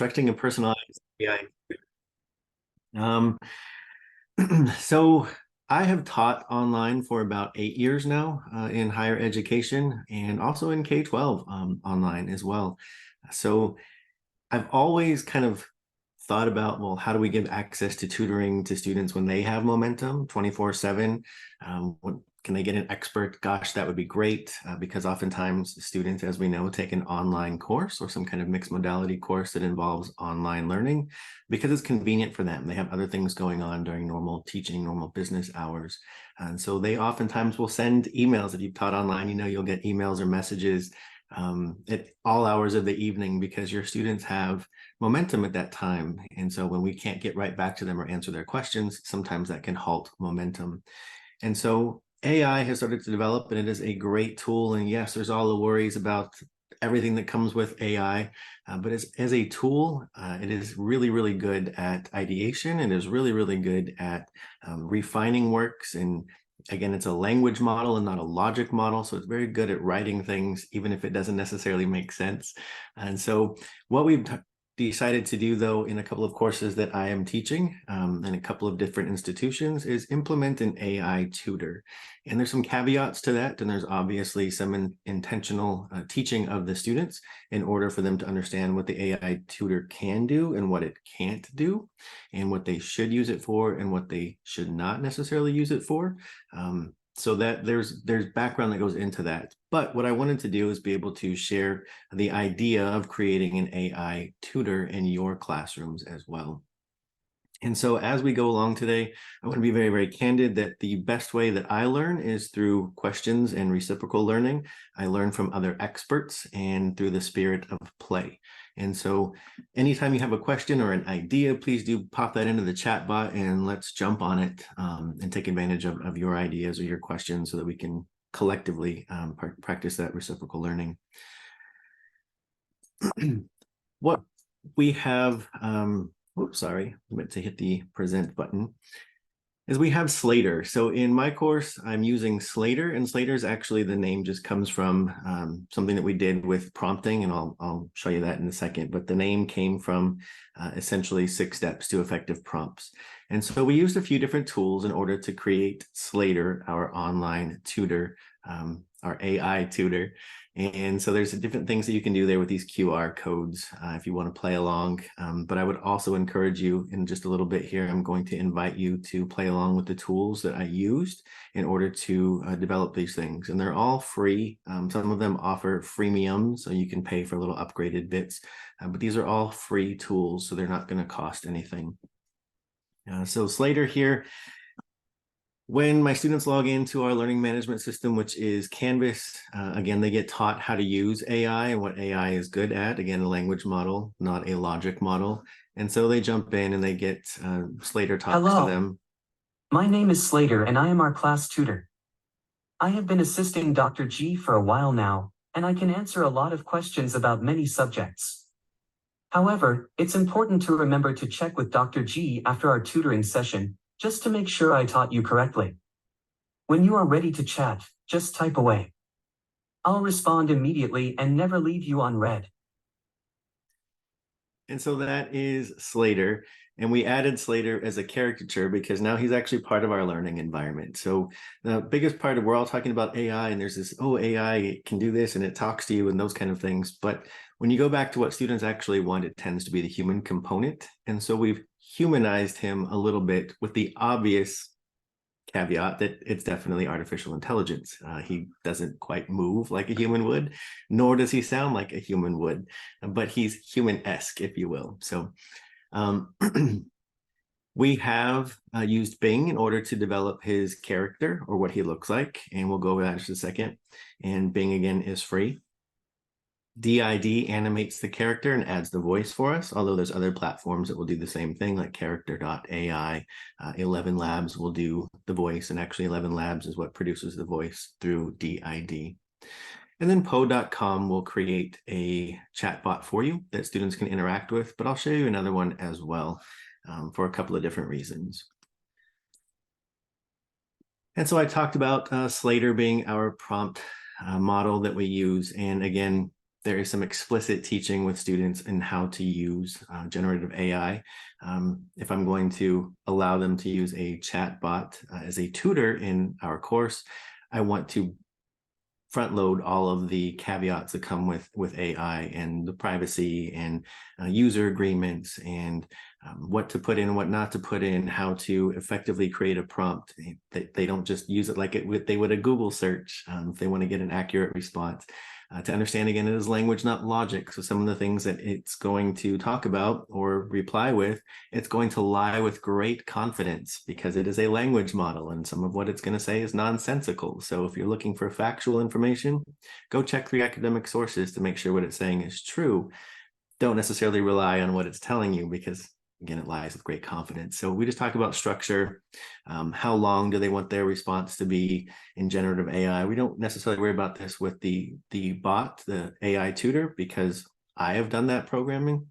constructing a personalized AI. Um, so I have taught online for about 8 years now in higher education and also in K-12 online as well. So I've always kind of thought about, well, how do we give access to tutoring to students when they have momentum 24/7? Can they get an expert? Gosh, that would be great, because oftentimes students, as we know, take an online course or some kind of mixed modality course that involves online learning because it's convenient for them. They have other things going on during normal teaching, normal business hours. And so they oftentimes will send emails. If you've taught online, you know you'll get emails or messages at all hours of the evening because your students have momentum at that time. And so when we can't get right back to them or answer their questions, sometimes that can halt momentum. And so AI has started to develop, and it is a great tool. And yes, there's all the worries about everything that comes with AI, but as a tool, it is really, really good at ideation. It is really, really good at refining works. And again, it's a language model and not a logic model. So it's very good at writing things, even if it doesn't necessarily make sense. And so what we've decided to do, though, in a couple of courses that I am teaching in a couple of different institutions is implement an AI tutor. And there's some caveats to that. And there's obviously some intentional teaching of the students in order for them to understand what the AI tutor can do and what it can't do, and what they should use it for and what they should not necessarily use it for. So that there's background that goes into that. But what I wanted to do is be able to share the idea of creating an AI tutor in your classrooms as well. And so as we go along today, I want to be very, very candid that the best way that I learn is through questions and reciprocal learning. I learn from other experts and through the spirit of play. And so anytime you have a question or an idea, please do pop that into the chat bot and let's jump on it and take advantage of your ideas or your questions so that we can collectively practice that reciprocal learning. What we have, oops, sorry, I meant to hit the present button, is we have Slater. So in my course, I'm using Slater, and Slater is actually, the name just comes from something that we did with prompting, and I'll show you that in a second, but the name came from essentially 6 steps to effective prompts. And so we used a few different tools in order to create Slater, our online tutor, our AI tutor. And so there's different things that you can do there with these QR codes if you want to play along. But I would also encourage you, in just a little bit here, I'm going to invite you to play along with the tools that I used in order to develop these things. And they're all free. Some of them offer freemium, so you can pay for little upgraded bits. But these are all free tools, so they're not going to cost anything. So Slater here. When my students log into our learning management system, which is Canvas, again, they get taught how to use AI and what AI is good at. Again, a language model, not a logic model. And so they jump in and they get Slater talks to them. My name is Slater and I am our class tutor. I have been assisting Dr. G for a while now, and I can answer a lot of questions about many subjects. However, it's important to remember to check with Dr. G after our tutoring session, just to make sure I taught you correctly. When you are ready to chat, just type away. I'll respond immediately and never leave you on red. And so that is Slater. And we added Slater as a caricature because now he's actually part of our learning environment. So the biggest part of, we're all talking about AI, and there's this, oh, AI can do this and it talks to you and those kind of things. But when you go back to what students actually want, it tends to be the human component. And so we've humanized him a little bit with the obvious caveat that it's definitely artificial intelligence. He doesn't quite move like a human would, nor does he sound like a human would, but he's human-esque, if you will. So we have used Bing in order to develop his character or what he looks like, and we'll go over that in just a second. And Bing, again, is free. DID animates the character and adds the voice for us, although there's other platforms that will do the same thing, like character.ai. 11 Labs will do the voice, and actually 11 Labs is what produces the voice through DID. And then po.com will create a chatbot for you that students can interact with, but I'll show you another one as well for a couple of different reasons. And so I talked about Slater being our prompt model that we use. And again, there is some explicit teaching with students in how to use generative AI. If I'm going to allow them to use a chat bot as a tutor in our course, I want to front load all of the caveats that come with AI and the privacy and user agreements and what to put in, what not to put in, how to effectively create a prompt. They don't just use it like they would a Google search if they want to get an accurate response. To understand, again, it is language, not logic. So some of the things that it's going to talk about or reply with, it's going to lie with great confidence because it is a language model, and some of what it's going to say is nonsensical. So if you're looking for factual information, go check the academic sources to make sure what it's saying is true. Don't necessarily rely on what it's telling you because, again, it lies with great confidence. So we just talk about structure. How long do they want their response to be in generative AI? We don't necessarily worry about this with the bot, the AI tutor, because I have done that programming.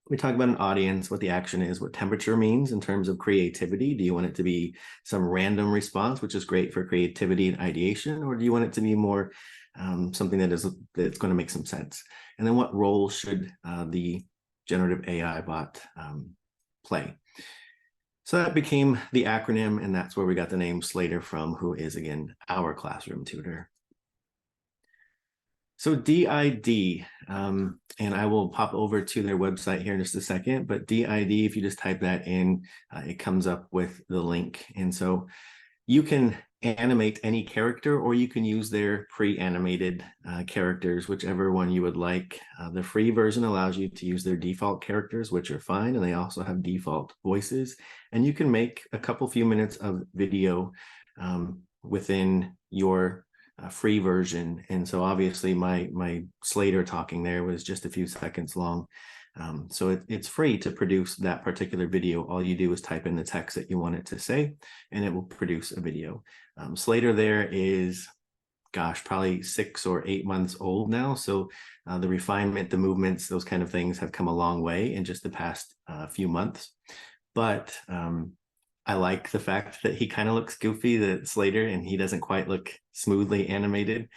We talk about an audience, what the action is, what temperature means in terms of creativity. Do you want it to be some random response, which is great for creativity and ideation, or do you want it to be more something that's going to make some sense? And then what role should the generative AI bot play? So that became the acronym, and that's where we got the name Slater from, who is, again, our classroom tutor. So DID, and I will pop over to their website here in just a second, but DID, if you just type that in, it comes up with the link. And so you can animate any character, or you can use their pre-animated characters, whichever one you would like. The free version allows you to use their default characters, which are fine, and they also have default voices. And you can make a few minutes of video within your free version. And so obviously my Slater talking there was just a few seconds long. So it's free to produce that particular video. All you do is type in the text that you want it to say, and it will produce a video. Slater there is, gosh, probably 6 or 8 months old now. So the refinement, the movements, those kind of things have come a long way in just the past few months. But I like the fact that he kind of looks goofy, the Slater, and he doesn't quite look smoothly animated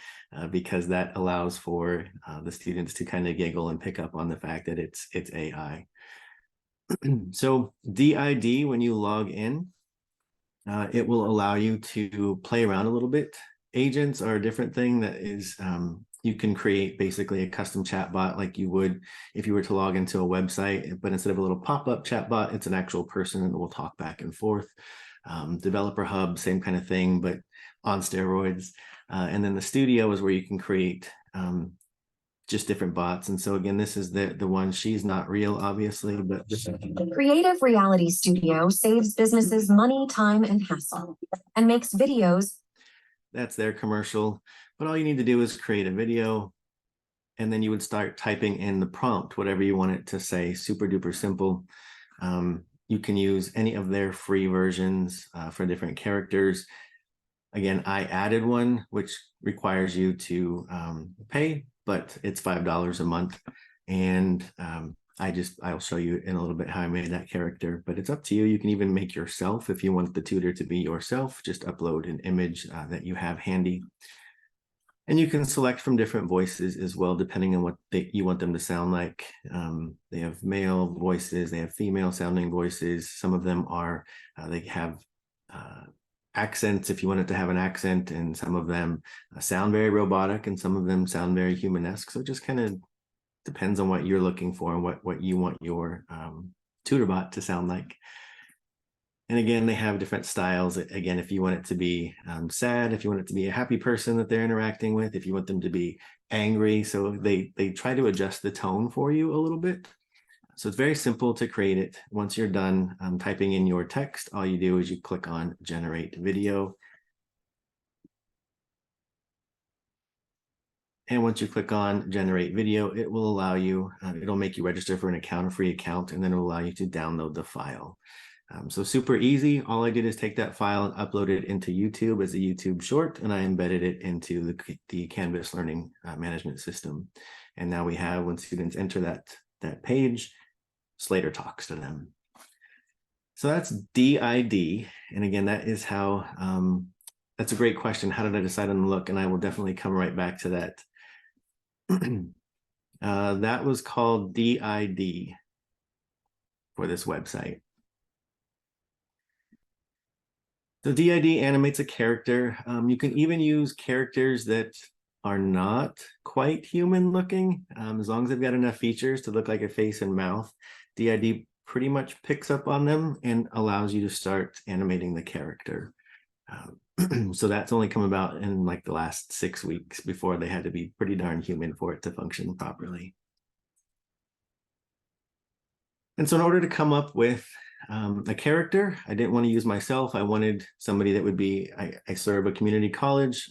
because that allows for the students to kind of giggle and pick up on the fact that it's AI. So DID, when you log in, it will allow you to play around a little bit. Agents are a different thing that is, you can create basically a custom chatbot like you would if you were to log into a website, but instead of a little pop-up chatbot, it's an actual person that will talk back and forth. Developer Hub, same kind of thing, but on steroids. And then the studio is where you can create just different bots. And so again, this is the one. She's not real, obviously, but Creative Reality Studio saves businesses money, time, and hassle, and makes videos. That's their commercial. But all you need to do is create a video, and then you would start typing in the prompt, whatever you want it to say. Super duper simple. You can use any of their free versions for different characters. Again, I added one, which requires you to pay, but it's $5 a month. And I'll show you in a little bit how I made that character, but it's up to you. You can even make yourself if you want the tutor to be yourself. Just upload an image that you have handy. And you can select from different voices as well, depending on what you want them to sound like. They have male voices, they have female sounding voices. Some of them are, they have accents if you want it to have an accent, and some of them sound very robotic, and some of them sound very humanesque. So it just kind of depends on what you're looking for and what you want your tutorbot to sound like. And again, they have different styles. Again, if you want it to be sad, if you want it to be a happy person that they're interacting with, if you want them to be angry. So they try to adjust the tone for you a little bit. So it's very simple to create it. Once you're done typing in your text, all you do is you click on Generate Video. And once you click on Generate Video, it will allow you, it'll make you register for an account, a free account, and then it'll allow you to download the file. So super easy. All I did is take that file and upload it into YouTube as a YouTube short, and I embedded it into the Canvas learning management system. And now we have, when students enter that page, Slater talks to them. So that's DID. And again, that is how, that's a great question. How did I decide on the look? And I will definitely come right back to that. That was called DID for this website. So DID animates a character. You can even use characters that are not quite human looking, as long as they've got enough features to look like a face and mouth. DID pretty much picks up on them and allows you to start animating the character. So that's only come about in like the last 6 weeks. Before, they had to be pretty darn human for it to function properly. And so in order to come up with a character, I didn't want to use myself. I wanted somebody that would be, I serve a community college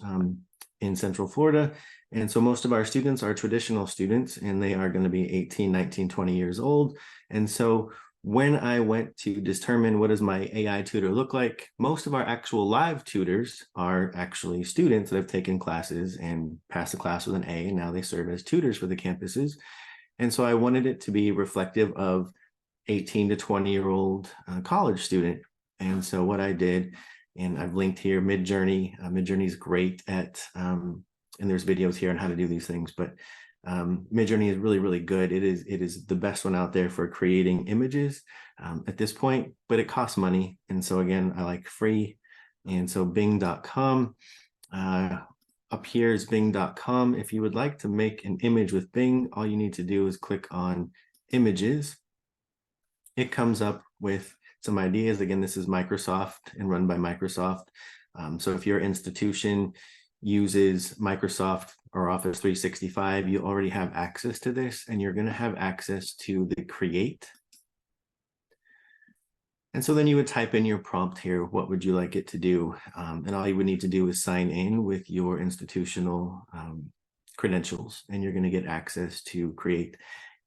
in Central Florida. And so most of our students are traditional students, and they are going to be 18, 19, 20 years old. And so when I went to determine what does my AI tutor look like, most of our actual live tutors are actually students that have taken classes and passed the class with an A, and now they serve as tutors for the campuses. And so I wanted it to be reflective of 18 to 20-year-old college student. And so what I did, and I've linked here Midjourney. Midjourney is great at, and there's videos here on how to do these things, but Midjourney is really, really good. It is the best one out there for creating images at this point, but it costs money. And so again, I like free. And so Bing.com, up here is Bing.com. If you would like to make an image with Bing, all you need to do is click on images. It comes up with some ideas. Again, this is Microsoft and run by Microsoft. So if your institution uses Microsoft or Office 365, you already have access to this, and you're going to have access to the Create. And so then you would type in your prompt here. What would you like it to do? And all you would need to do is sign in with your institutional credentials, and you're going to get access to Create.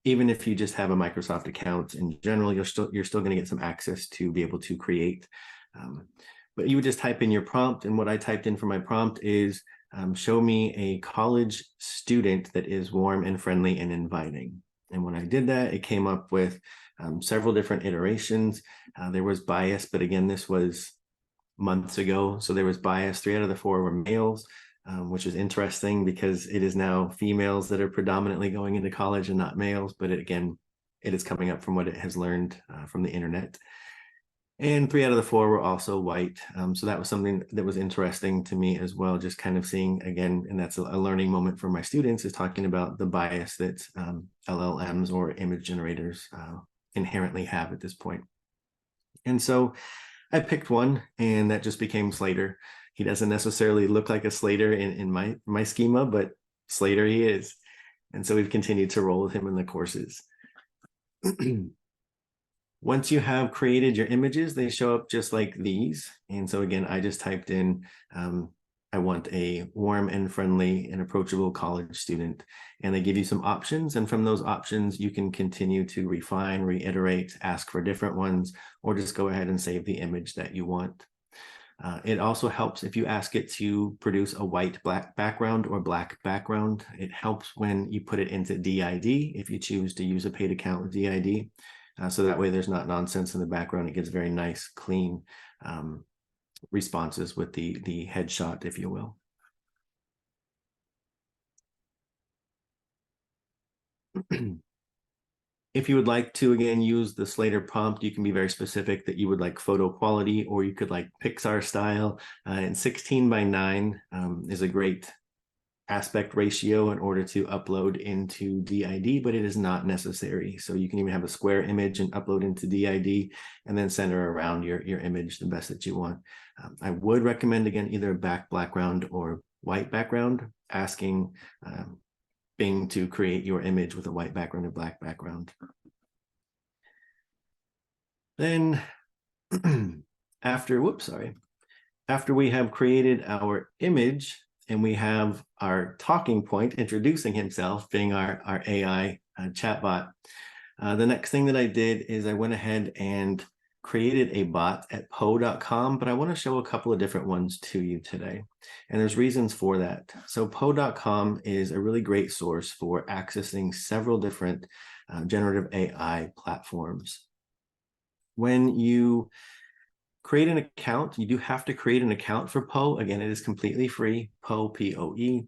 Even if you just have a Microsoft account in general, you're still going to get some access to be able to create. But you would just type in your prompt, and what I typed in for my prompt is show me a college student that is warm and friendly and inviting. And when I did that, it came up with several different iterations. There was bias, but again, this was months ago. So there was bias. 3 out of the 4 were males. Which is interesting because it is now females that are predominantly going into college and not males. But it is coming up from what it has learned from the internet. And 3 out of the 4 were also white. So that was something that was interesting to me as well, just kind of seeing again, and that's a learning moment for my students, is talking about the bias that LLMs or image generators inherently have at this point. And so I picked one, and that just became Slater. He doesn't necessarily look like a Slater in my schema, but Slater he is. And so we've continued to roll with him in the courses. Once you have created your images, they show up just like these. And so again, I just typed in, I want a warm and friendly and approachable college student. And they give you some options. And from those options, you can continue to refine, reiterate, ask for different ones, or just go ahead and save the image that you want. It also helps if you ask it to produce a white black background or black background. It helps when you put it into DID, if you choose to use a paid account with DID. So that way there's not nonsense in the background. It gets very nice, clean responses with the headshot, if you will. If you would like to, again, use the Slater prompt, you can be very specific that you would like photo quality, or you could like Pixar style. And 16:9 is a great aspect ratio in order to upload into DID, but it is not necessary. So you can even have a square image and upload into DID, and then center around your image the best that you want. I would recommend, again, either a background or white background, asking Bing to create your image with a white background and black background. Then after we have created our image and we have our talking point introducing himself, being our AI chatbot, the next thing that I did is I went ahead and created a bot at po.com, but I want to show a couple of different ones to you today. And there's reasons for that. So po.com is a really great source for accessing several different generative AI platforms. When you create an account, you do have to create an account for Po. Again, it is completely free, Po, P-O-E.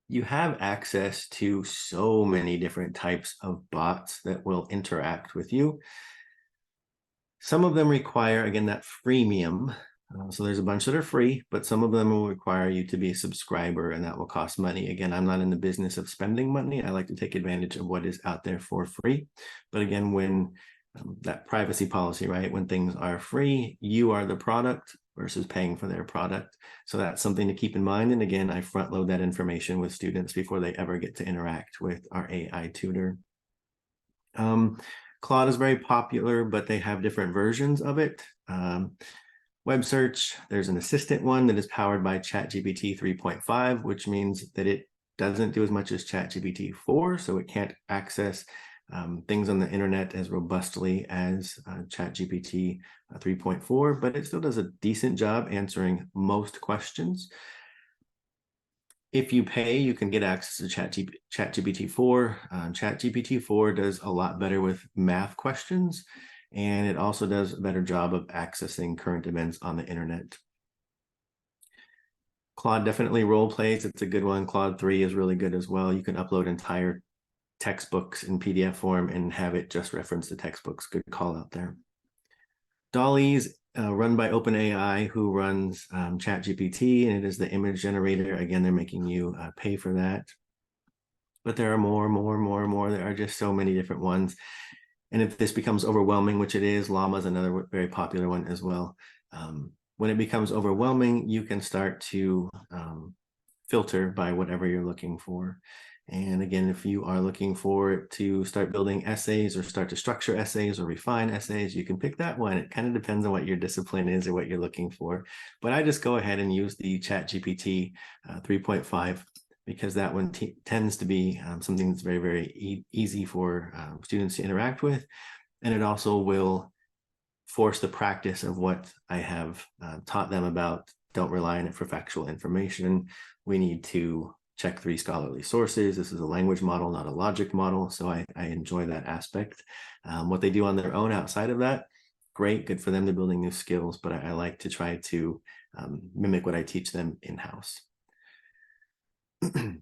you have access to so many different types of bots that will interact with you. Some of them require, again, that freemium. So there's a bunch that are free, but some of them will require you to be a subscriber, and that will cost money. Again, I'm not in the business of spending money. I like to take advantage of what is out there for free. But again, when that privacy policy, right? When things are free, you are the product versus paying for their product. So that's something to keep in mind. And again, I front load that information with students before they ever get to interact with our AI tutor. Claude is very popular, but they have different versions of it. Web search, there's an assistant one that is powered by ChatGPT 3.5, which means that it doesn't do as much as ChatGPT 4, so it can't access things on the internet as robustly as ChatGPT 3.4, but it still does a decent job answering most questions. If you pay, you can get access to ChatGPT 4. ChatGPT 4 does a lot better with math questions, and it also does a better job of accessing current events on the internet. Claude definitely role plays. It's a good one. Claude 3 is really good as well. You can upload entire textbooks in PDF form and have it just reference the textbooks. Good call out there. Dolly's run by OpenAI, who runs ChatGPT, and it is the image generator. Again, they're making you pay for that. But there are more. There are just so many different ones. And if this becomes overwhelming, which it is, Llama is another very popular one as well. When it becomes overwhelming, you can start to filter by whatever you're looking for. And again, if you are looking for it to start building essays or start to structure essays or refine essays, you can pick that one. It kind of depends on what your discipline is or what you're looking for. But I just go ahead and use the ChatGPT 3.5 because that one tends to be something that's very, very easy for students to interact with. And it also will force the practice of what I have taught them about. Don't rely on it for factual information. We need to check 3 scholarly sources. This is a language model, not a logic model. So I enjoy that aspect. What they do on their own outside of that, great, good for them. They're building new skills, but I like to try to mimic what I teach them in-house. It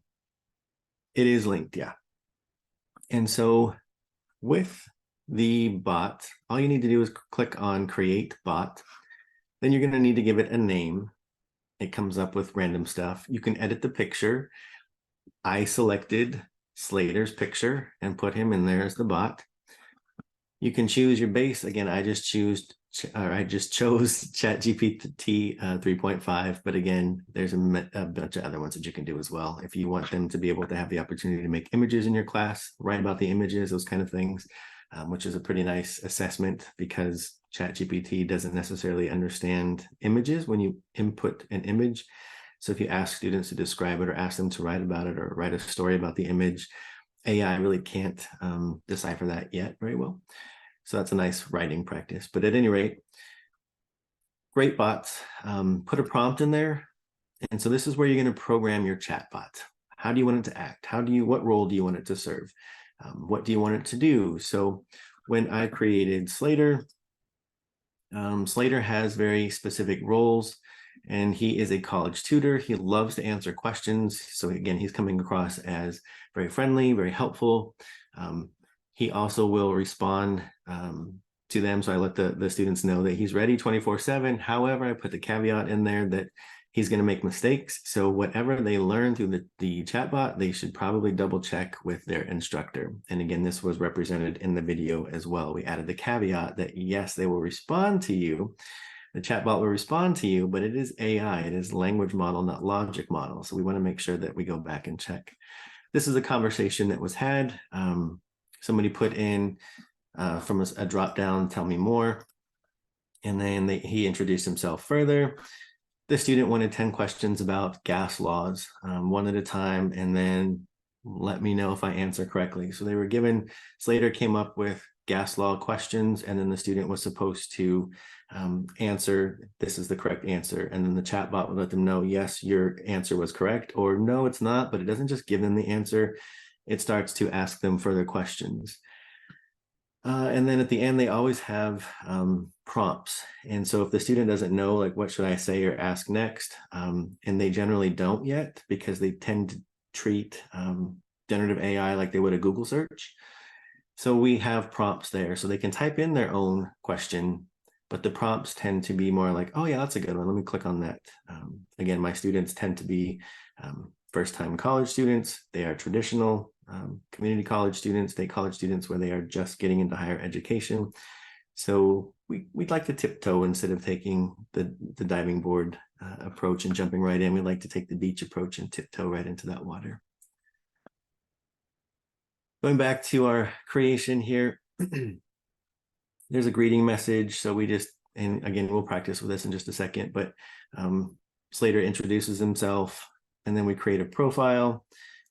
is linked, yeah. And so with the bot, all you need to do is click on Create Bot. Then you're going to need to give it a name. It comes up with random stuff. You can edit the picture. I selected Slater's picture and put him in there as the bot. You can choose your base. Again, I just chose ChatGPT 3.5, but again, there's a bunch of other ones that you can do as well. If you want them to be able to have the opportunity to make images in your class, write about the images, those kind of things, which is a pretty nice assessment because ChatGPT doesn't necessarily understand images when you input an image. So if you ask students to describe it or ask them to write about it or write a story about the image, AI really can't decipher that yet very well. So that's a nice writing practice. But at any rate, great bots. Put a prompt in there. And so this is where you're going to program your chatbot. How do you want it to act? What role do you want it to serve? What do you want it to do? So when I created Slater, Slater has very specific roles, and he is a college tutor. He loves to answer questions. So again, he's coming across as very friendly, very helpful. He also will respond to them. So I let the students know that he's ready 24/7. However, I put the caveat in there that he's going to make mistakes. So whatever they learn through the chatbot, they should probably double check with their instructor. And again, this was represented in the video as well. We added the caveat that yes, they will respond to you. The chatbot will respond to you, but it is AI. It is language model, not logic model. So we want to make sure that we go back and check. This is a conversation that was had. Somebody put in from a drop down, tell me more. And then he introduced himself further. The student wanted 10 questions about gas laws, one at a time, and then let me know if I answer correctly. So they were given, Slater came up with gas law questions, and then the student was supposed to answer, this is the correct answer. And then the chatbot would let them know, yes, your answer was correct, or no, it's not, but it doesn't just give them the answer. It starts to ask them further questions. And then at the end, they always have prompts. And so if the student doesn't know, like, what should I say or ask next? And they generally don't yet because they tend treat generative AI like they would a Google search. So we have prompts there, so they can type in their own question, but the prompts tend to be more like, oh yeah, that's a good one. Let me click on that. Again, my students tend to be first-time college students. They are traditional community college students, state college students where they are just getting into higher education. So we'd like to tiptoe instead of taking the diving board approach and jumping right in. We'd like to take the beach approach and tiptoe right into that water. Going back to our creation here, there's a greeting message. So we just, and again, we'll practice with this in just a second, but Slater introduces himself, and then we create a profile,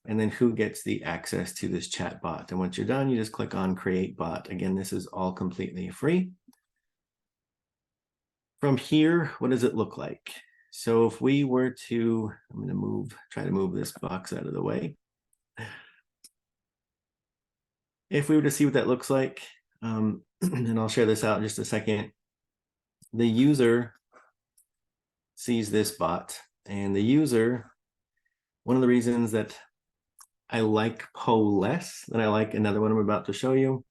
and then who gets the access to this chat bot. And once you're done, you just click on Create Bot. Again, this is all completely free. From here, what does it look like? So if we were to, I'm going to try to move this box out of the way. If we were to see what that looks like, and I'll share this out in just a second, the user sees this bot, and the user, one of the reasons that I like Poe less than I like another one I'm about to show you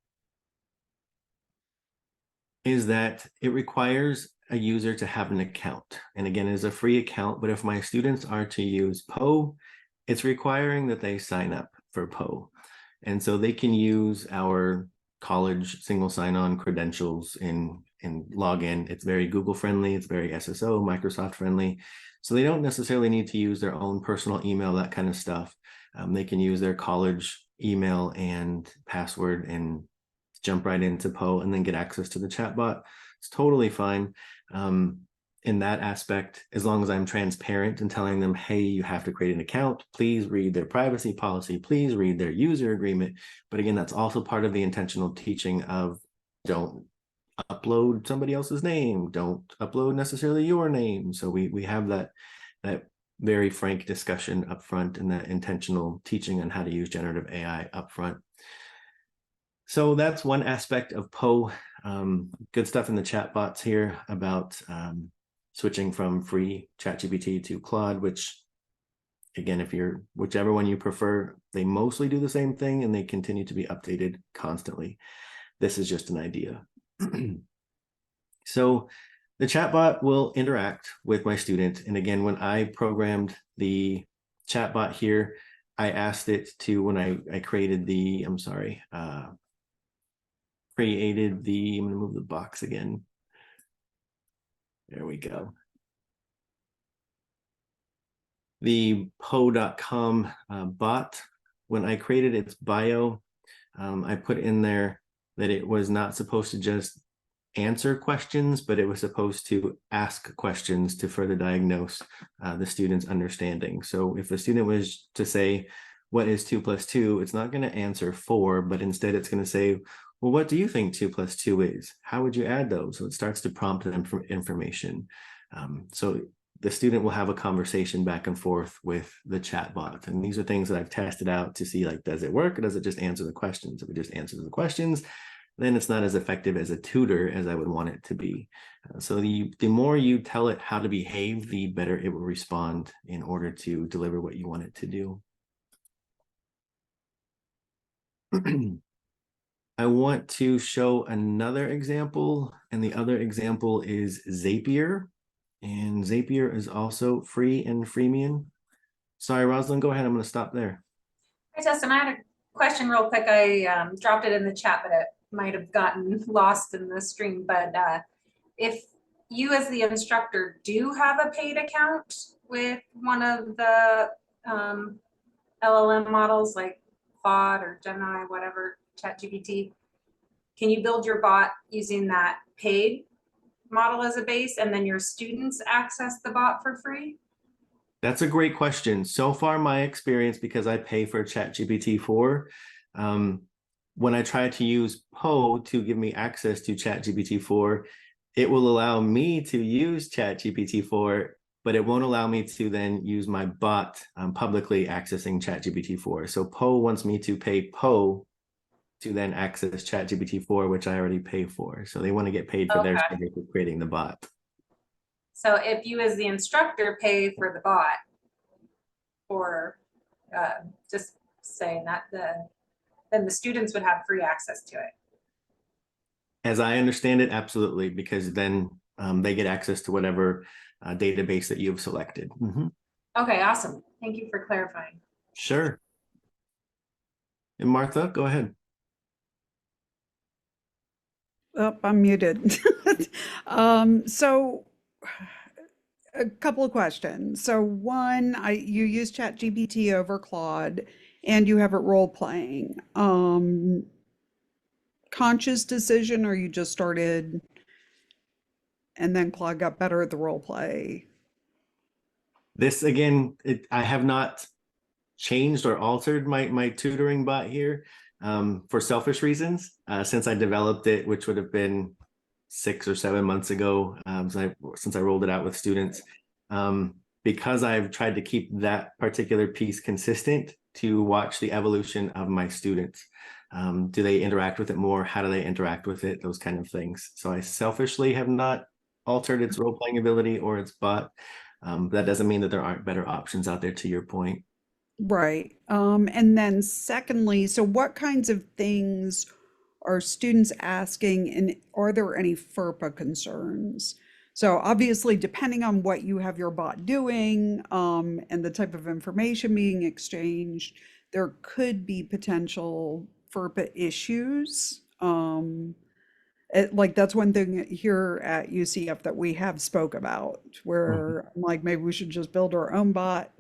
is that it requires a user to have an account. And again, it's a free account, but if my students are to use Poe, it's requiring that they sign up for Poe. And so they can use our college single sign-on credentials and log in. It's very Google friendly. It's very SSO, Microsoft friendly. So they don't necessarily need to use their own personal email, that kind of stuff. They can use their college email and password and jump right into Poe and then get access to the chatbot. It's totally fine. In that aspect, as long as I'm transparent and telling them, hey, you have to create an account, please read their privacy policy, please read their user agreement. But again, that's also part of the intentional teaching of don't upload somebody else's name, don't upload necessarily your name. So we have that very frank discussion up front and that intentional teaching on how to use generative AI up front. So that's one aspect of Poe. Good stuff in the chat bots here about switching from free ChatGPT to Claude, which again, if you're whichever one you prefer, they mostly do the same thing and they continue to be updated constantly. This is just an idea. So the chatbot will interact with my student. And again, when I programmed the chatbot here, I asked it to, when I created the, I'm going to move the box again. There we go. The Poe.com bot, when I created its bio, I put in there that it was not supposed to just answer questions, but it was supposed to ask questions to further diagnose the student's understanding. So if the student was to say, what is 2 + 2? It's not going to answer 4, but instead it's going to say, well, what do you think 2 + 2 is? How would you add those? So it starts to prompt them for information. So the student will have a conversation back and forth with the chatbot. And these are things that I've tested out to see, like, does it work or does it just answer the questions? If it just answers the questions, then it's not as effective as a tutor as I would want it to be. So the more you tell it how to behave, the better it will respond in order to deliver what you want it to do. I want to show another example, and the other example is Zapier. And Zapier is also free and freemium. Sorry, Rosalind, go ahead. I'm going to stop there. Hi, Justin. I had a question real quick. I dropped it in the chat, but it might have gotten lost in the stream. But if you as the instructor do have a paid account with one of the LLM models like Claude or Gemini, whatever, ChatGPT, can you build your bot using that paid model as a base and then your students access the bot for free? That's a great question. So far, my experience, because I pay for ChatGPT 4, when I try to use Poe to give me access to ChatGPT 4, it will allow me to use ChatGPT 4, but it won't allow me to then use my bot publicly accessing ChatGPT 4. So Poe wants me to pay Poe to then access ChatGPT 4, which I already pay for. So they want to get paid for their service of creating the bot. So if you as the instructor pay for the bot, or Just saying that then the students would have free access to it. As I understand it, absolutely, because then they get access to whatever database that you've selected. Okay, awesome. Thank you for clarifying. Sure. And Martha, go ahead. Oh, I'm muted. So a couple of questions. So one, you use ChatGPT over Claude and you have it role playing. Conscious decision, or you just started and then Claude got better at the role play? This again, I have not changed or altered my tutoring bot here for selfish reasons since I developed it, which would have been 6 or 7 months ago, since I rolled it out with students. Because I've tried to keep that particular piece consistent to watch the evolution of my students. Do they interact with it more? How do they interact with it? Those kind of things. So I selfishly have not altered its role-playing ability or its bot. That doesn't mean that there aren't better options out there, to your point. Right. And then secondly, so what kinds of things are students asking, and are there any FERPA concerns? So obviously, depending on what you have your bot doing, and the type of information being exchanged, there could be potential FERPA issues. Like that's one thing here at UCF that we have spoke about, where I'm like, maybe we should just build our own bot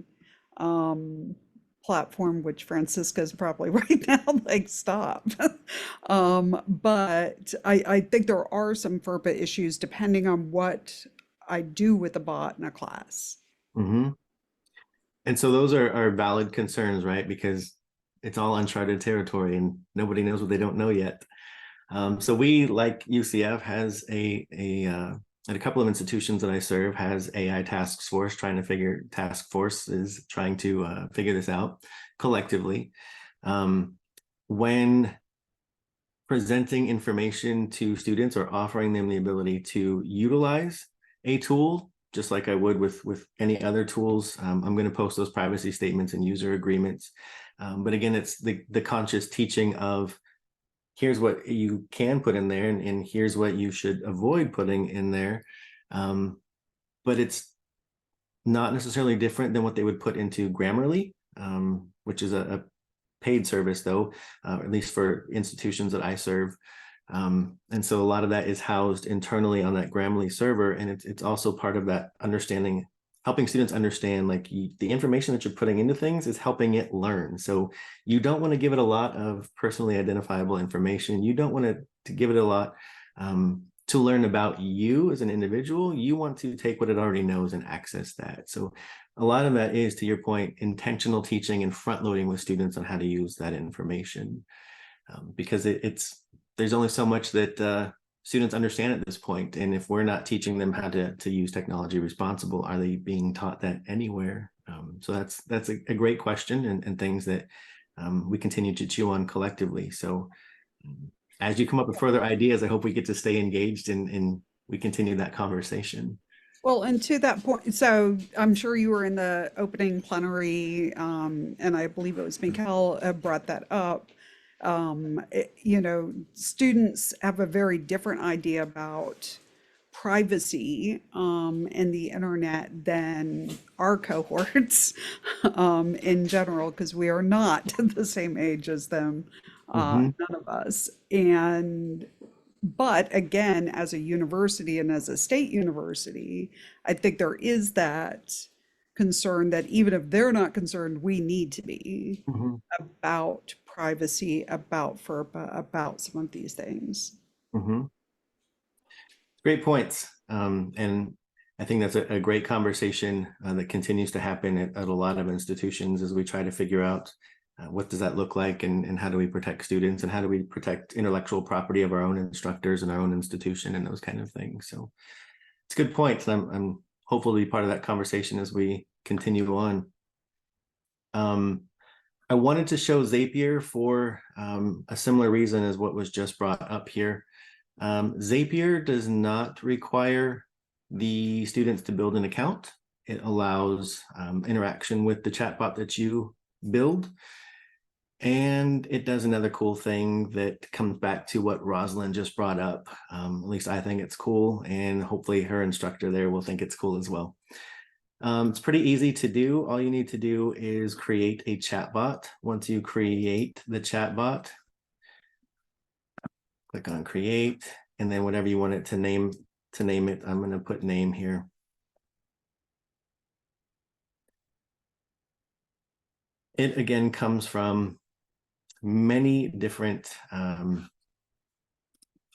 platform, which Francisca's probably right now like, stop. But I think there are some FERPA issues depending on what I do with the bot in a class. And so those are valid concerns, right? Because it's all uncharted territory and nobody knows what they don't know yet. So we, like UCF, has at a couple of institutions that I serve, has AI task force trying to figure this out collectively. When presenting information to students or offering them the ability to utilize a tool, just like I would with any other tools, I'm going to post those privacy statements and user agreements. But again, it's the conscious teaching of, here's what you can put in there, and here's what you should avoid putting in there. But it's not necessarily different than what they would put into Grammarly, which is a paid service, though, at least for institutions that I serve. And so a lot of that is housed internally on that Grammarly server. And it's also part of that understanding, helping students understand, like, the information that you're putting into things is helping it learn. So you don't want to give it a lot of personally identifiable information. You don't want to give it a lot to learn about you as an individual. You want to take what it already knows and access that. So a lot of that is, to your point, intentional teaching and front loading with students on how to use that information, because there's only so much that students understand at this point. And if we're not teaching them how to use technology responsible, are they being taught that anywhere? So that's a great question, and things that we continue to chew on collectively. So as you come up with further ideas, I hope we get to stay engaged and we continue that conversation. Well, and to that point, so I'm sure you were in the opening plenary, and I believe it was Mikkel brought that up. Students have a very different idea about privacy and the internet than our cohorts in general, because we are not the same age as them, none of us. But again, as a university and as a state university, I think there is that concern that even if they're not concerned, we need to be about privacy, about FERPA, about some of these things. Great points. And I think that's a great conversation that continues to happen at a lot of institutions as we try to figure out what does that look like, and how do we protect students, and how do we protect intellectual property of our own instructors and our own institution, and those kind of things. So it's a good point. I'm hopeful to be part of that conversation as we continue on. I wanted to show Zapier for a similar reason as what was just brought up here. Zapier does not require the students to build an account. It allows interaction with the chatbot that you build. And it does another cool thing that comes back to what Rosalind just brought up. At least I think it's cool, and hopefully her instructor there will think it's cool as well. It's pretty easy to do. All you need to do is create a chatbot. Once you create the chatbot, click on create, and then whatever you want it to name it. I'm going to put name here. It again comes from many different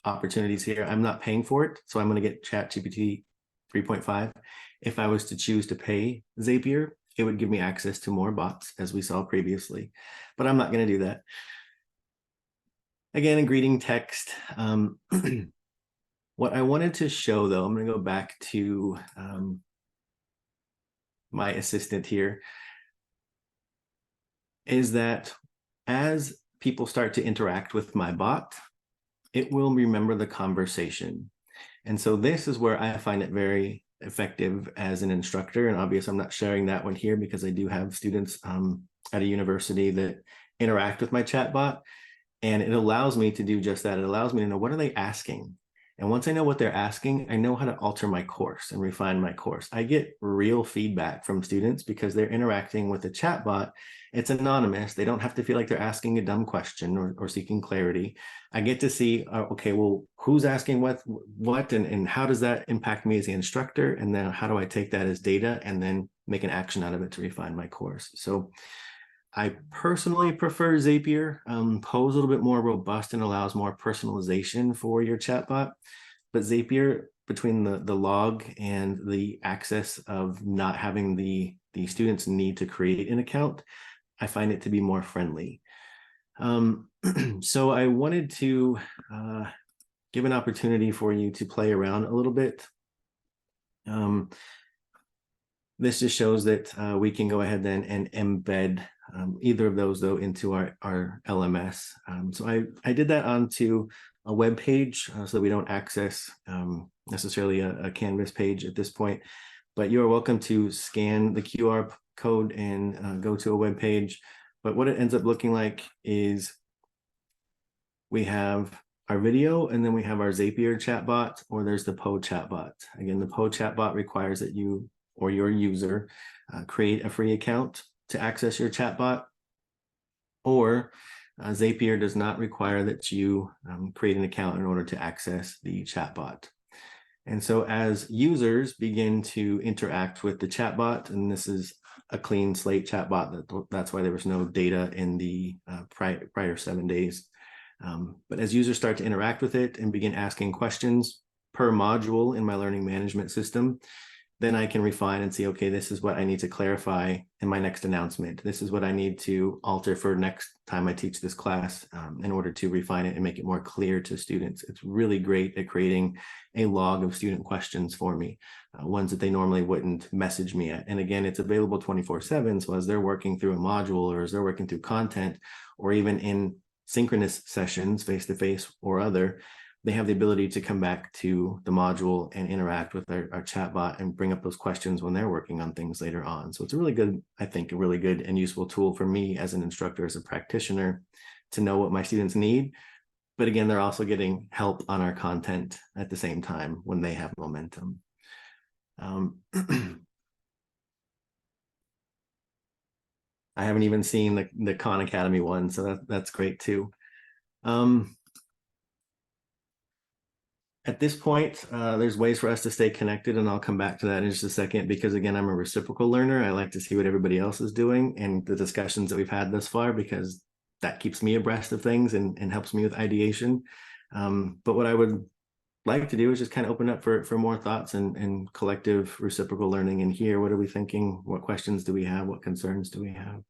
opportunities here. I'm not paying for it, so I'm going to get ChatGPT 3.5. If I was to choose to pay Zapier, it would give me access to more bots, as we saw previously, but I'm not going to do that. Again, in greeting text, what I wanted to show, though, I'm going to go back to my assistant here, is that as people start to interact with my bot, it will remember the conversation. And so this is where I find it very effective as an instructor. And obviously, I'm not sharing that one here because I do have students at a university that interact with my chatbot. And it allows me to do just that. It allows me to know, what are they asking? And once I know what they're asking, I know how to alter my course and refine my course. I get real feedback from students because they're interacting with the chatbot. It's anonymous. They don't have to feel like they're asking a dumb question or seeking clarity. I get to see, okay, well, who's asking what and how does that impact me as the instructor? And then how do I take that as data and then make an action out of it to refine my course? So I personally prefer Zapier. Poe is a little bit more robust and allows more personalization for your chatbot. But Zapier, between the log and the access of not having the students need to create an account, I find it to be more friendly. So I wanted to give an opportunity for you to play around a little bit. This just shows that we can go ahead then and embed either of those, though, into our LMS. So I did that onto a web page so that we don't access necessarily a Canvas page at this point. But you're welcome to scan the QR code and go to a web page. But what it ends up looking like is we have our video, and then we have our Zapier chatbot, or there's the Poe chatbot. Again, the Poe chatbot requires that you or your user create a free account to access your chatbot, or Zapier does not require that you create an account in order to access the chatbot. And so as users begin to interact with the chatbot, and this is a clean slate chatbot, that's why there was no data in the prior 7 days. But as users start to interact with it and begin asking questions per module in my learning management system, then I can refine and see, okay, this is what I need to clarify in my next announcement. This is what I need to alter for next time I teach this class in order to refine it and make it more clear to students. It's really great at creating a log of student questions for me, ones that they normally wouldn't message me at. And again, it's available 24/7. So as they're working through a module, or as they're working through content, or even in synchronous sessions, face-to-face or other, they have the ability to come back to the module and interact with our chatbot and bring up those questions when they're working on things later on. So it's a really good, I think, a really good and useful tool for me as an instructor, as a practitioner, to know what my students need. But again, they're also getting help on our content at the same time when they have momentum. I haven't even seen the Khan Academy one, so that's great too. At this point, there's ways for us to stay connected, and I'll come back to that in just a second, because again, I'm a reciprocal learner. I like to see what everybody else is doing and the discussions that we've had thus far, because that keeps me abreast of things and helps me with ideation. But what I would like to do is just kind of open up for more thoughts and collective reciprocal learning and hear, what are we thinking? What questions do we have? What concerns do we have?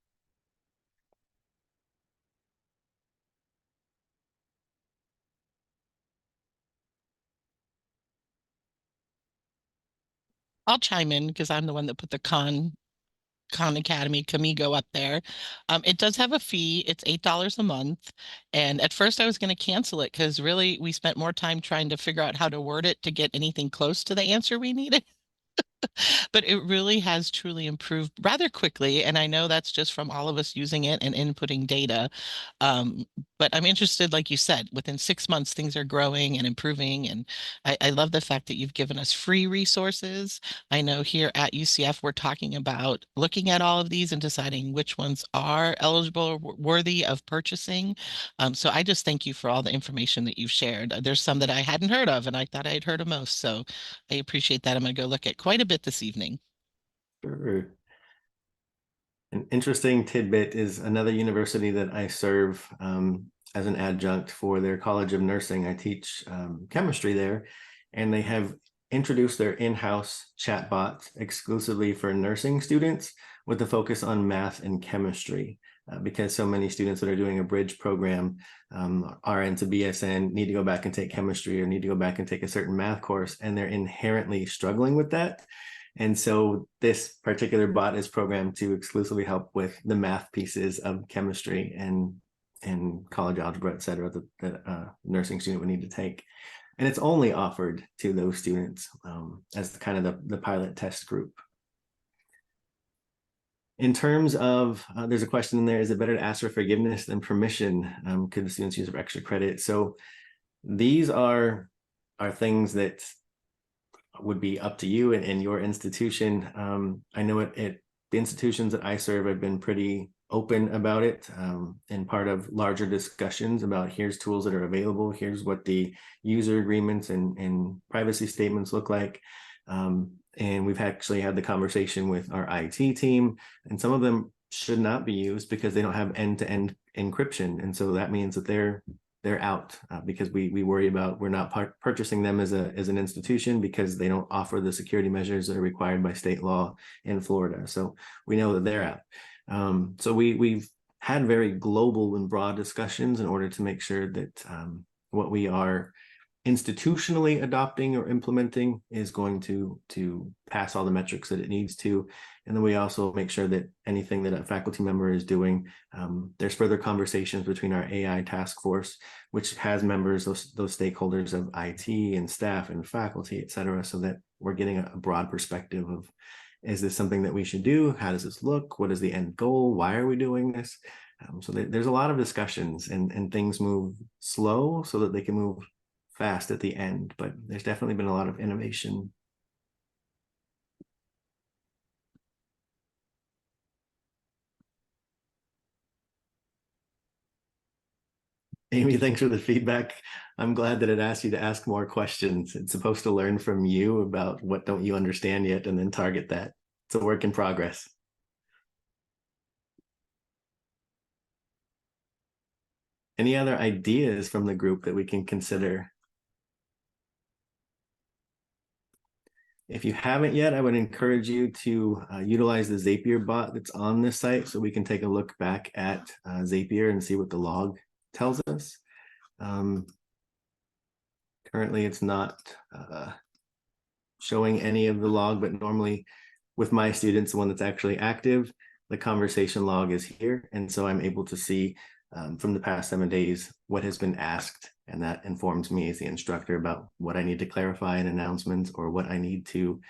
I'll chime in because I'm the one that put the Khan Academy Kamigo up there. It does have a fee. It's $8 a month. And at first I was going to cancel it because really we spent more time trying to figure out how to word it to get anything close to the answer we needed. But it really has truly improved rather quickly. And I know that's just from all of us using it and inputting data. But I'm interested, like you said, within 6 months, things are growing and improving. And I love the fact that you've given us free resources. I know here at UCF, we're talking about looking at all of these and deciding which ones are eligible or worthy of purchasing. So I just thank you for all the information that you've shared. There's some that I hadn't heard of, and I thought I'd heard of most. So I appreciate that. I'm going to go look at quite a bit this evening. Sure. An interesting tidbit is another university that I serve as an adjunct for their College of Nursing. I teach chemistry there, and they have introduced their in-house chatbot exclusively for nursing students with the focus on math and chemistry. Because so many students that are doing a bridge program, RN to BSN, need to go back and take chemistry or need to go back and take a certain math course, and they're inherently struggling with that. And so this particular bot is programmed to exclusively help with the math pieces of chemistry and college algebra, et cetera, that a nursing student would need to take. And it's only offered to those students as kind of the pilot test group. In terms of, there's a question in there, is it better to ask for forgiveness than permission? Could the students use for extra credit? So these are things that would be up to you and your institution. I know the institutions that I serve have been pretty open about it, and part of larger discussions about here's tools that are available, here's what the user agreements and privacy statements look like. And we've actually had the conversation with our IT team, and some of them should not be used because they don't have end-to-end encryption. And so that means that they're out because we worry about, we're not purchasing them as an institution because they don't offer the security measures that are required by state law in Florida. So we know that they're out. So we've had very global and broad discussions in order to make sure that what we are institutionally adopting or implementing is going to pass all the metrics that it needs to. And then we also make sure that anything that a faculty member is doing, there's further conversations between our AI task force, which has members, those stakeholders of IT and staff and faculty, et cetera, so that we're getting a broad perspective of, is this something that we should do? How does this look? What is the end goal? Why are we doing this? So there's a lot of discussions, and things move slow so that they can move fast at the end, but there's definitely been a lot of innovation. Amy, thanks for the feedback. I'm glad that it asked you to ask more questions. It's supposed to learn from you about what don't you understand yet and then target that. It's a work in progress. Any other ideas from the group that we can consider? If you haven't yet, I would encourage you to utilize the Zapier bot that's on this site so we can take a look back at Zapier and see what the log tells us. Currently, it's not showing any of the log, but normally with my students, the one that's actually active, the conversation log is here. And so I'm able to see from the past 7 days what has been asked, and that informs me as the instructor about what I need to clarify in announcements or what I need to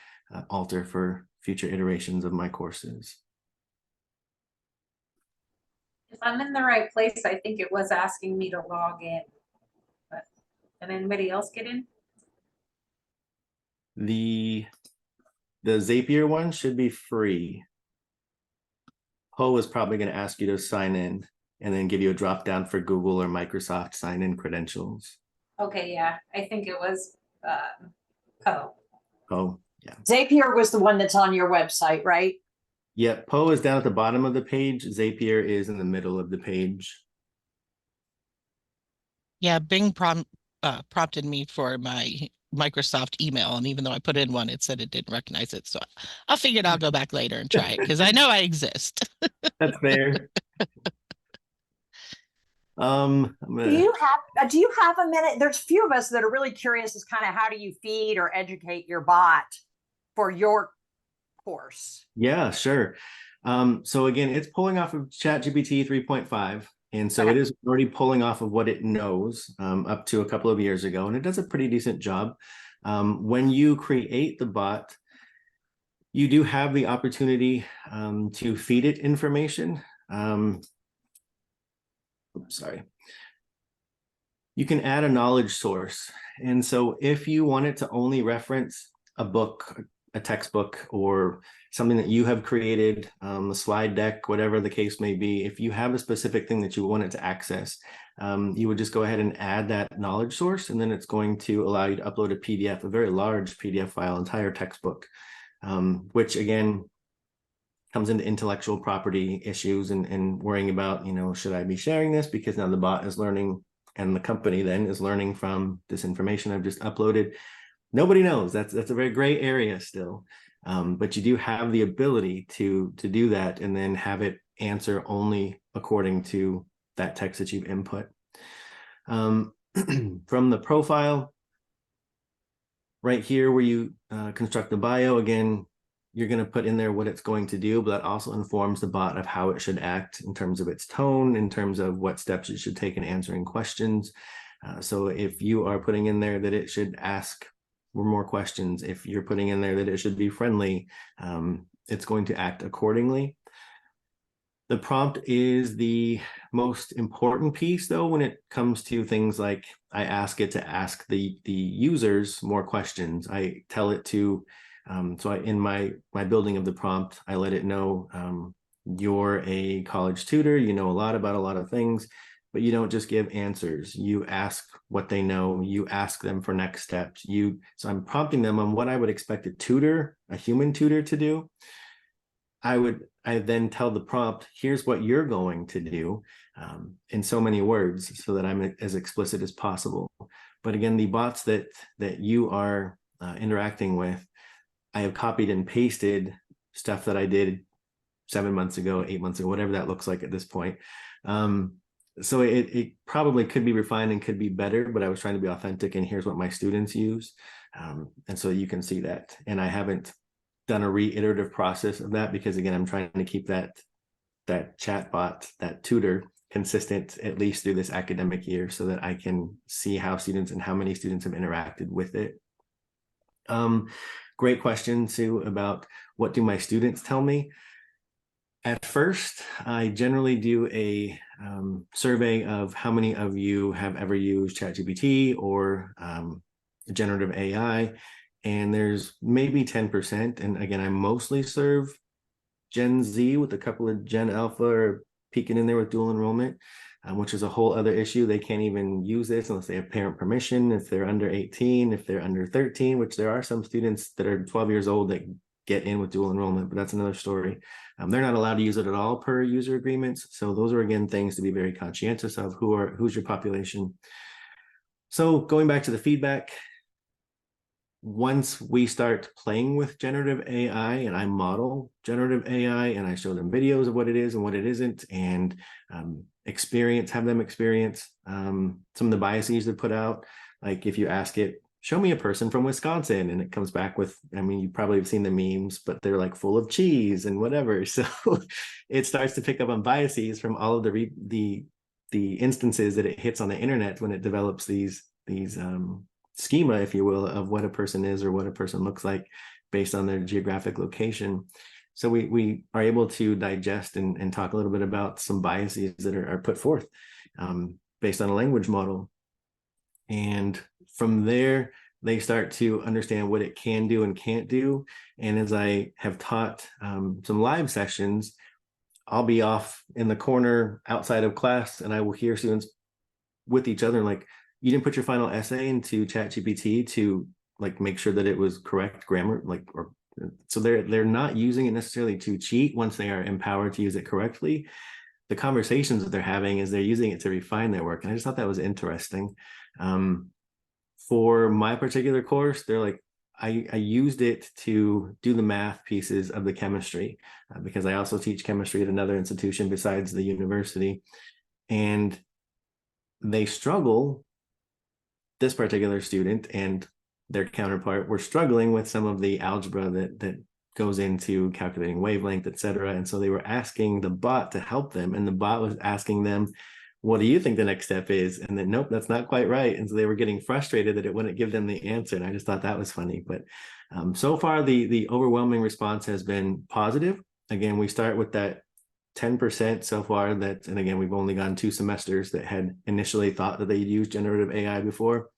alter for future iterations of my courses. If I'm in the right place, I think it was asking me to log in. But did anybody else get in? The Zapier one should be free. Poe is probably going to ask you to sign in and then give you a drop down for Google or Microsoft sign-in credentials. Okay, yeah, I think it was Poe. Poe, yeah. Zapier was the one that's on your website, right? Yeah, Poe is down at the bottom of the page. Zapier is in the middle of the page. Yeah, Bing prompted me for my Microsoft email, and even though I put in one, it said it didn't recognize it. So I figured I'll go back later and try it because I know I exist. That's fair. Do you have a minute? There's a few of us that are really curious as kind of how do you feed or educate your bot for your course? Yeah, sure. So again, it's pulling off of ChatGPT 3.5. And so it is already pulling off of what it knows up to a couple of years ago, and it does a pretty decent job. When you create the bot, You do have the opportunity to feed it information. Sorry. You can add a knowledge source. And so if you wanted to only reference a book, a textbook, or something that you have created, a slide deck, whatever the case may be, if you have a specific thing that you wanted to access, you would just go ahead and add that knowledge source, and then it's going to allow you to upload a PDF, a very large PDF file, entire textbook, which again comes into intellectual property issues and worrying about, you know, should I be sharing this? Because now the bot is learning, and the company then is learning from this information I've just uploaded. Nobody knows. That's a very gray area still. But you do have the ability to do that and then have it answer only according to that text that you've input. From the profile, right here where you construct the bio, again, you're going to put in there what it's going to do, but that also informs the bot of how it should act in terms of its tone, in terms of what steps it should take in answering questions. So if you are putting in there that it should ask for more questions, if you're putting in there that it should be friendly, it's going to act accordingly. The prompt is the most important piece, though, when it comes to things like I ask it to ask the users more questions. I tell it to in my building of the prompt, I let it know you're a college tutor, you know a lot about a lot of things, but you don't just give answers. You ask what they know, you ask them for next steps. So I'm prompting them on what I would expect a tutor, a human tutor, to do. I then tell the prompt, here's what you're going to do in so many words, so that I'm as explicit as possible. But again, the bots that you are interacting with, I have copied and pasted stuff that I did 7 months ago, 8 months ago, whatever that looks like at this point. So it probably could be refined and could be better, but I was trying to be authentic, and here's what my students use. And so you can see that. And I haven't done a reiterative process of that because, again, I'm trying to keep that chatbot, that tutor, consistent at least through this academic year, so that I can see how students and how many students have interacted with it. Great question, Sue, about what do my students tell me? At first, I generally do a survey of how many of you have ever used ChatGPT or generative AI, and there's maybe 10%. And again, I mostly serve Gen Z with a couple of Gen Alpha or peeking in there with dual enrollment, which is a whole other issue. They can't even use this unless they have parent permission, if they're under 18, if they're under 13, which there are some students that are 12 years old that get in with dual enrollment, but that's another story. They're not allowed to use it at all per user agreements. So those are, again, things to be very conscientious of. Who's your population? So going back to the feedback, once we start playing with generative AI and I model generative AI and I show them videos of what it is and what it isn't, and have them experience some of the biases they put out. Like if you ask it, show me a person from Wisconsin, and it comes back with, I mean, you probably have seen the memes, but they're like full of cheese and whatever. So it starts to pick up on biases from all of the instances that it hits on the internet when it develops these schema, if you will, of what a person is or what a person looks like based on their geographic location. So we are able to digest and talk a little bit about some biases that are put forth based on a language model. And from there, they start to understand what it can do and can't do. And as I have taught some live sessions, I'll be off in the corner outside of class, and I will hear students with each other like, you didn't put your final essay into ChatGPT to like make sure that it was correct grammar, so they're not using it necessarily to cheat once they are empowered to use it correctly. The conversations that they're having is they're using it to refine their work. And I just thought that was interesting. For my particular course, they're like, I used it to do the math pieces of the chemistry because I also teach chemistry at another institution besides the university. And they struggle, this particular student and their counterpart were struggling with some of the algebra that goes into calculating wavelength, et cetera. And so they were asking the bot to help them, and the bot was asking them, what do you think the next step is? And then, nope, that's not quite right. And so they were getting frustrated that it wouldn't give them the answer. And I just thought that was funny. But so far, the overwhelming response has been positive. Again, we start with that 10% so far that, and again, we've only gone 2 semesters that had initially thought that they'd used generative AI before.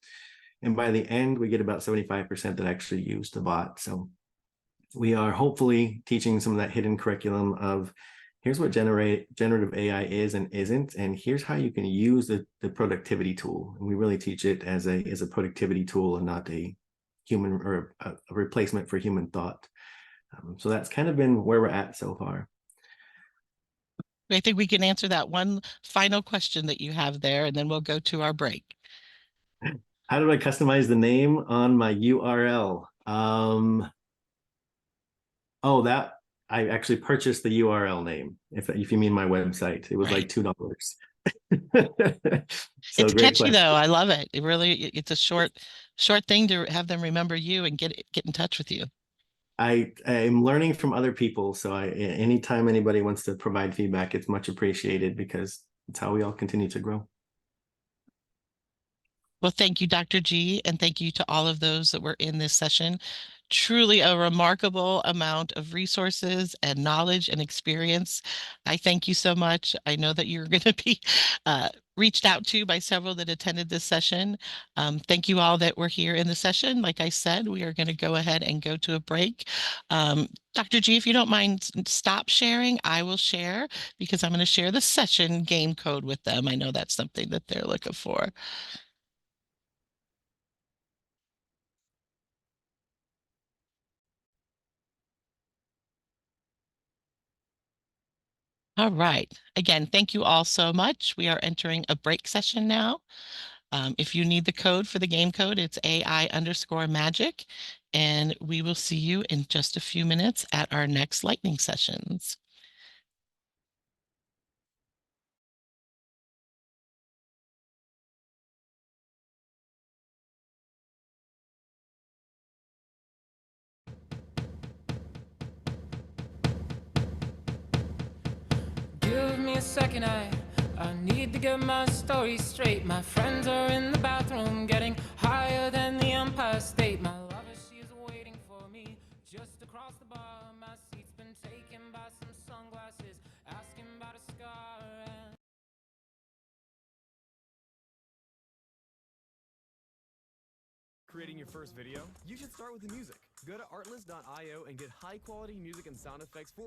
And by the end, we get about 75% that actually use the bot. So we are hopefully teaching some of that hidden curriculum of here's what generative AI is and isn't, and here's how you can use the productivity tool. And we really teach it as a productivity tool and not a human or a replacement for human thought. So that's kind of been where we're at so far. I think we can answer that one final question that you have there, and then we'll go to our break. How do I customize the name on my URL? Oh, that I actually purchased the URL name. If you mean my website, it was like $2. So It's great catchy question. though. I love it. It's a short thing to have them remember you and get in touch with you. I am learning from other people. So anytime anybody wants to provide feedback, it's much appreciated because it's how we all continue to grow. Well, thank you, Dr. G, and thank you to all of those that were in this session. Truly a remarkable amount of resources and knowledge and experience. I thank you so much. I know that you're going to be reached out to by several that attended this session. Thank you all that were here in the session. Like I said, we are going to go ahead and go to a break. Dr. G, if you don't mind, stop sharing. I will share because I'm going to share the session game code with them. I know that's something that they're looking for. All right. Again, thank you all so much. We are entering a break session now. If you need the code for the game code, it's AI_magic, and we will see you in just a few minutes at our next lightning sessions. Give me a second, I need to get my story straight. My friends are in the bathroom getting higher than the Empire State. My lover, she is waiting for me just across the bar. My seat's been taken by some sunglasses, asking about a scar. Creating your first video? You should start with the music. Go to artlist.io and get high quality music and sound effects for